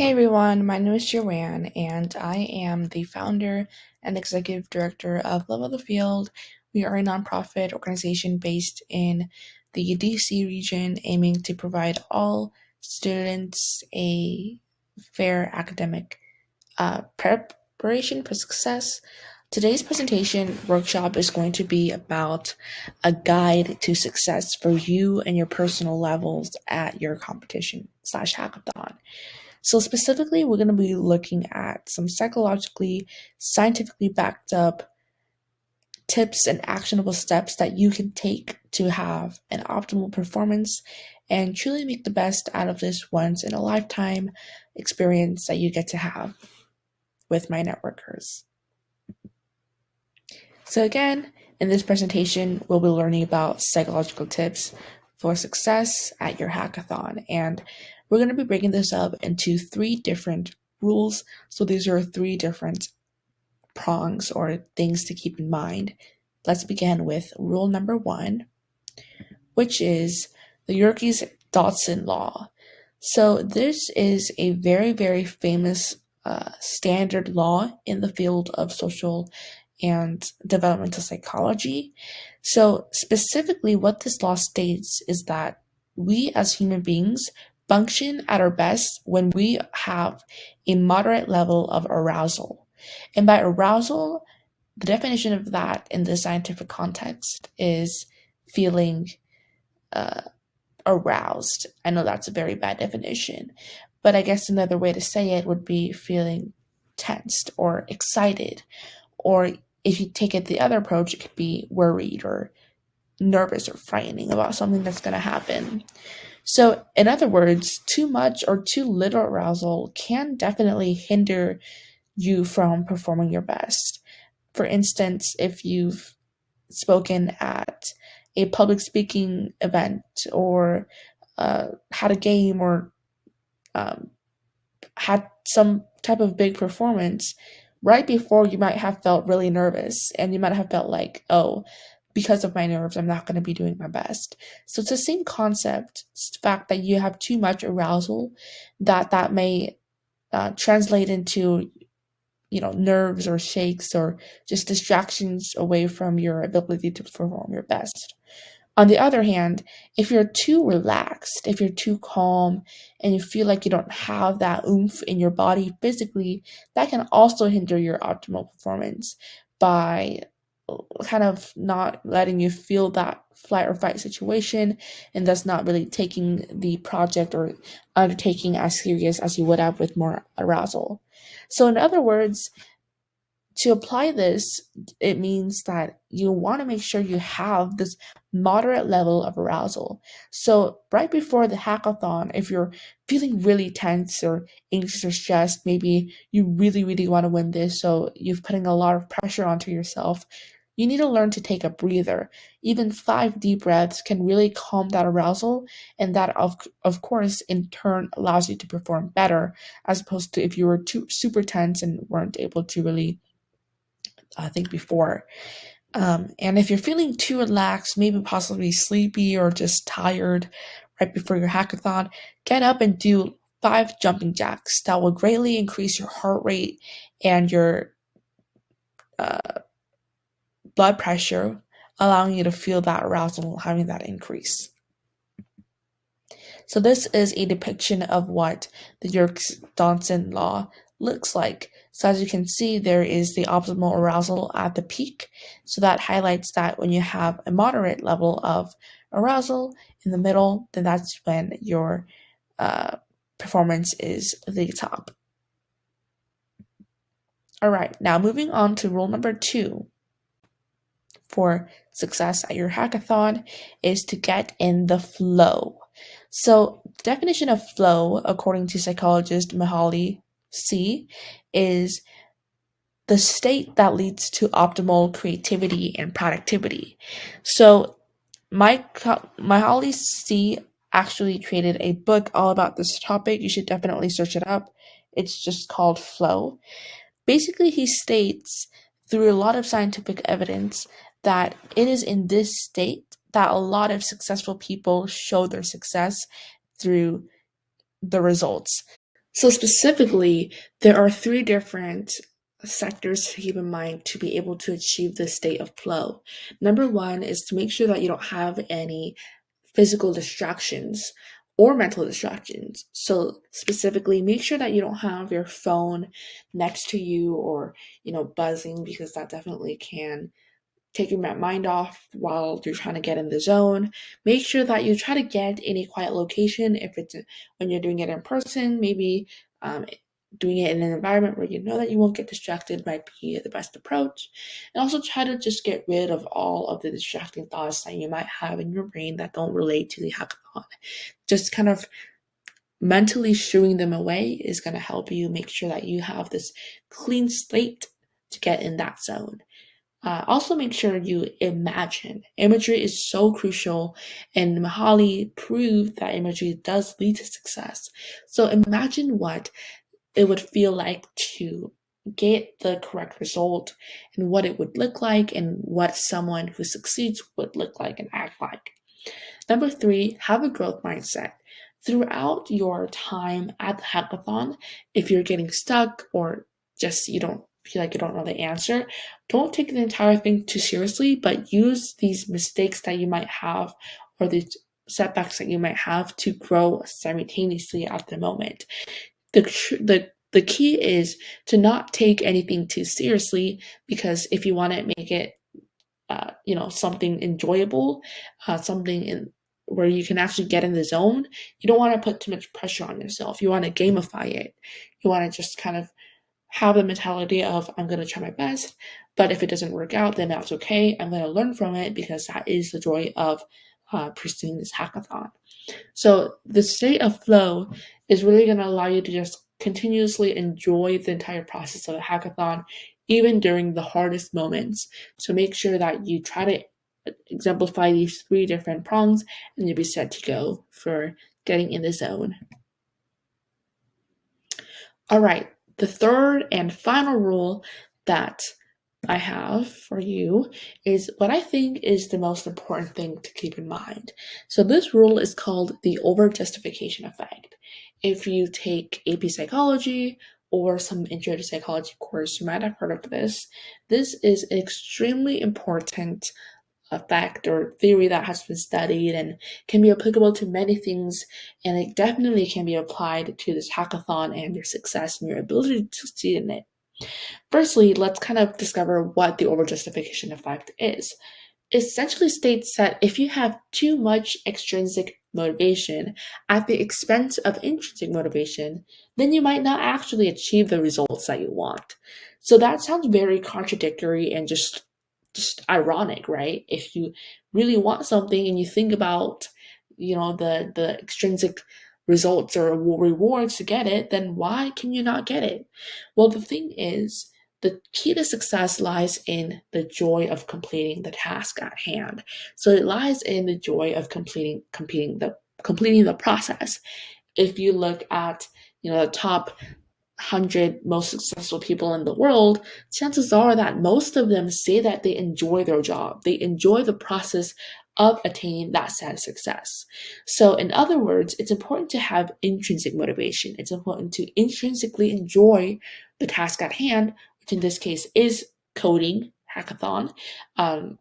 Hey everyone, my name is Joanne, and I am the founder and executive director of Level the Field. We are a nonprofit organization based in the DC region, aiming to provide all students a fair academic preparation for success. Today's presentation workshop is going to be about a guide to success for you and your personal levels at your competition/hackathon. So specifically, we're going to be looking at some psychologically, scientifically backed up tips and actionable steps that you can take to have an optimal performance and truly make the best out of this once in a lifetime experience that you get to have with myNetworkHers. So again, in this presentation, we'll be learning about psychological tips for success at your hackathon. And we're going to be breaking this up into 3 different rules. So these are 3 different prongs or things to keep in mind. Let's begin with rule number 1, which is the Yerkes-Dodson law. So this is a very, very famous standard law in the field of social and developmental psychology. So specifically what this law states is that we as human beings function at our best when we have a moderate level of arousal. And by arousal, the definition of that in the scientific context is feeling uh, aroused. I know that's a very bad definition, but I guess another way to say it would be feeling tensed or excited. Or if you take it the other approach, it could be worried or nervous or frightening about something that's going to happen. So, in other words, too much or too little arousal can definitely hinder you from performing your best. For instance, if you've spoken at a public speaking event or had a game or um, had some type of big performance, right before you might have felt really nervous and you might have felt like, oh, because of my nerves, I'm not going to be doing my best. So it's the same concept. It's the fact that you have too much arousal that may translate into nerves or shakes or just distractions away from your ability to perform your best. On the other hand, if you're too relaxed, if you're too calm, and you feel like you don't have that oomph in your body physically, that can also hinder your optimal performance by kind of not letting you feel that flight or fight situation and thus not really taking the project or undertaking as serious as you would have with more arousal. So, in other words, to apply this, it means that you want to make sure you have this moderate level of arousal. So, right before the hackathon, if you're feeling really tense or anxious or stressed, maybe you really, really want to win this, so you're putting a lot of pressure onto yourself. You need to learn to take a breather. Even 5 deep breaths can really calm that arousal, and that, of course, in turn allows you to perform better, as opposed to if you were too super tense and weren't able to really think before. And if you're feeling too relaxed, maybe possibly sleepy or just tired right before your hackathon, get up and do 5 jumping jacks. That will greatly increase your heart rate and your uh, blood pressure, allowing you to feel that arousal, having that increase. So this is a depiction of what the Yerkes-Dodson law looks like. So as you can see, there is the optimal arousal at the peak. So that highlights that when you have a moderate level of arousal in the middle, then that's when your performance is the top. All right, now moving on to rule number 2 for success at your hackathon is to get in the flow. So, the definition of flow, according to psychologist Mihaly C, is the state that leads to optimal creativity and productivity. So, Mihaly C actually created a book all about this topic. You should definitely search it up. It's just called Flow. Basically, he states through a lot of scientific evidence that it is in this state that a lot of successful people show their success through the results. So specifically, there are three different sectors to keep in mind to be able to achieve this state of flow. Number one is to make sure that you don't have any physical distractions or mental distractions. So specifically, make sure that you don't have your phone next to you or, buzzing, because that definitely can taking that mind off while you're trying to get in the zone. Make sure that you try to get in a quiet location. If it's when you're doing it in person, maybe um, doing it in an environment where you know that you won't get distracted might be the best approach. And also try to just get rid of all of the distracting thoughts that you might have in your brain that don't relate to the hackathon. Just kind of mentally shooing them away is going to help you make sure that you have this clean slate to get in that zone. Also, make sure you imagine. Imagery is so crucial, and Mahali proved that imagery does lead to success. So, imagine what it would feel like to get the correct result and what it would look like and what someone who succeeds would look like and act like. Number three, have a growth mindset. Throughout your time at the hackathon, if you're getting stuck or just you don't feel like you don't know the answer, don't take the entire thing too seriously, but use these mistakes that you might have or these setbacks that you might have to grow simultaneously at the moment. The key is to not take anything too seriously, because if you want to make it something enjoyable, something in where you can actually get in the zone. You don't want to put too much pressure on yourself. You want to gamify it. You want to just kind of have the mentality of, I'm going to try my best, but if it doesn't work out, then that's okay. I'm going to learn from it, because that is the joy of pursuing this hackathon. So the state of flow is really going to allow you to just continuously enjoy the entire process of the hackathon, even during the hardest moments. So make sure that you try to exemplify these three different prongs, and you'll be set to go for getting in the zone. All right, the third and final rule that I have for you is what I think is the most important thing to keep in mind. So this rule is called the over-justification effect. If you take AP psychology or some intro to psychology course, you might have heard of this. This is an extremely important effect or theory that has been studied and can be applicable to many things, and it definitely can be applied to this hackathon and your success and your ability to succeed in it. Firstly, let's kind of discover what the overjustification effect is. It essentially states that if you have too much extrinsic motivation at the expense of intrinsic motivation, then you might not actually achieve the results that you want. So that sounds very contradictory and just ironic, right? If you really want something and you think about, the extrinsic results or rewards to get it, then why can you not get it? Well, the thing is, the key to success lies in the joy of completing the task at hand. So it lies in the joy of completing the process. If you look at, the top 100 most successful people in the world, chances are that most of them say that they enjoy their job. They enjoy the process of attaining that set of success. So, in other words, it's important to have intrinsic motivation. It's important to intrinsically enjoy the task at hand, which in this case is coding hackathon, um,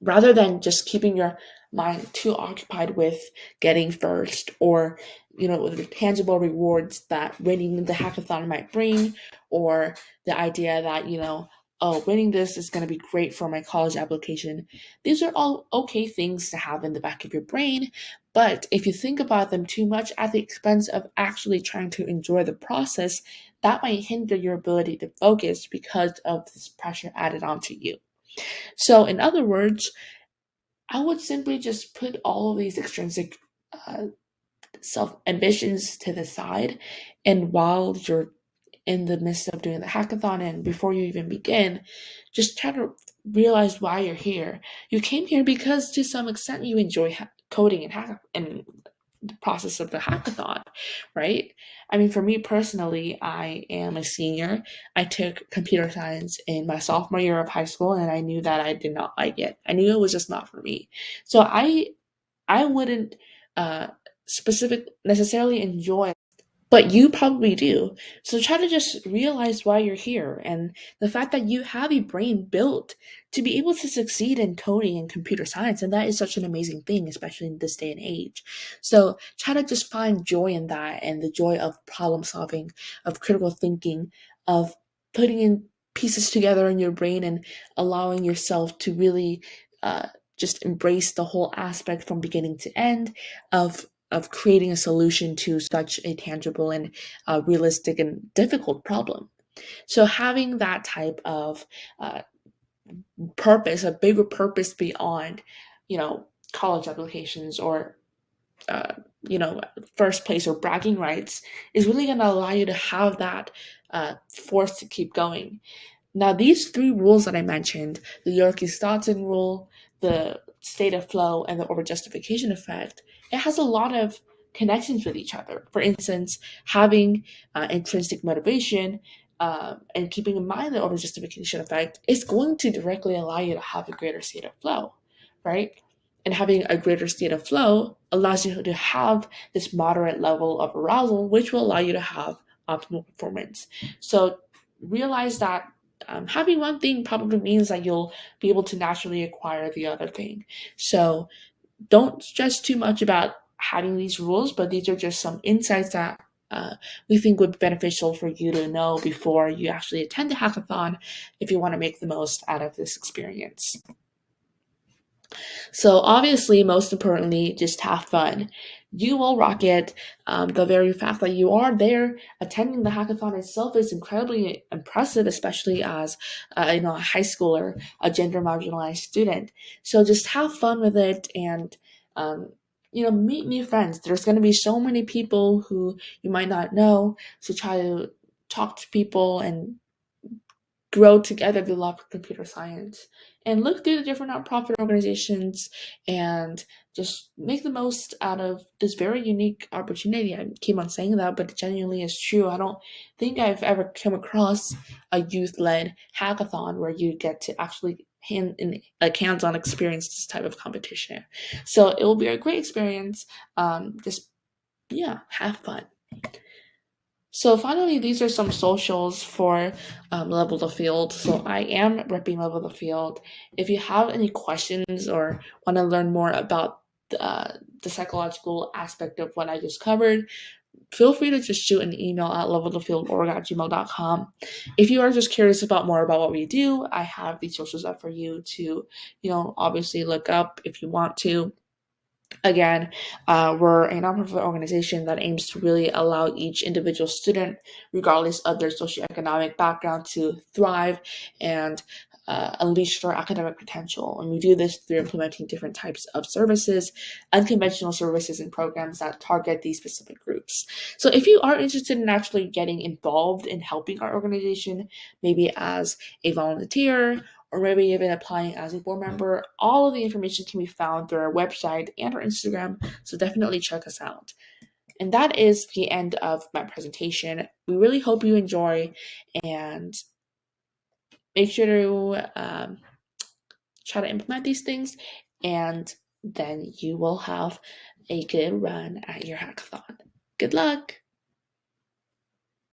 rather than just keeping your mind too occupied with getting first or with the tangible rewards that winning the hackathon might bring, or the idea that oh, winning this is going to be great for my college application. These are all okay things to have in the back of your brain, but if you think about them too much at the expense of actually trying to enjoy the process, that might hinder your ability to focus because of this pressure added onto you. So, in other words, I would simply just put all of these extrinsic uh, self ambitions to the side. And while you're in the midst of doing the hackathon and before you even begin, just try to realize why you're here. You came here because to some extent you enjoy coding and the process of the hackathon, right? I mean, for me personally, I am a senior. I took computer science in my sophomore year of high school, and I knew that I did not like it. I knew it was just not for me. So I wouldn't specific necessarily enjoy but you probably do. So try to just realize why you're here and the fact that you have a brain built to be able to succeed in coding and computer science. And that is such an amazing thing, especially in this day and age. So try to just find joy in that and the joy of problem solving, of critical thinking, of putting in pieces together in your brain and allowing yourself to really just embrace the whole aspect from beginning to end of creating a solution to such a tangible and realistic and difficult problem. So having that type of uh, purpose, a bigger purpose beyond, college applications or uh, first place or bragging rights, is really going to allow you to have that force to keep going. Now, these three rules that I mentioned, the Yorke-Staunton rule, the state of flow, and the overjustification effect, it has a lot of connections with each other. For instance, having intrinsic motivation and keeping in mind the overjustification effect is going to directly allow you to have a greater state of flow, right? And having a greater state of flow allows you to have this moderate level of arousal, which will allow you to have optimal performance. So realize that having one thing probably means that you'll be able to naturally acquire the other thing. So don't stress too much about having these rules, but these are just some insights that we think would be beneficial for you to know before you actually attend the hackathon if you want to make the most out of this experience. So obviously, most importantly, just have fun. You will rock it. The very fact that you are there attending the hackathon itself is incredibly impressive, especially as a high schooler, a gender marginalized student. So just have fun with it and meet new friends. There's going to be so many people who you might not know. So try to talk to people and grow together the love of computer science and look through the different nonprofit organizations and just make the most out of this very unique opportunity. I keep on saying that, but it genuinely is true. I don't think I've ever come across a youth-led hackathon where you get to actually hands-on experience this type of competition. So it will be a great experience. Just yeah, have fun. So finally, these are some socials for Level the Field. So I am repping Level the Field. If you have any questions or want to learn more about the psychological aspect of what I just covered, feel free to just shoot an email at levelthefieldorg@gmail.com. If you are just curious about more about what we do, I have these socials up for you to, obviously look up if you want to. Again, we're a nonprofit organization that aims to really allow each individual student, regardless of their socioeconomic background, to thrive and unleash their academic potential. And we do this through implementing different types of services, unconventional services, and programs that target these specific groups. So if you are interested in actually getting involved in helping our organization, maybe as a volunteer, or maybe even applying as a board member, all of the information can be found through our website and our Instagram, so definitely check us out. And that is the end of my presentation. We really hope you enjoy, and make sure to try to implement these things, and then you will have a good run at your hackathon. Good luck!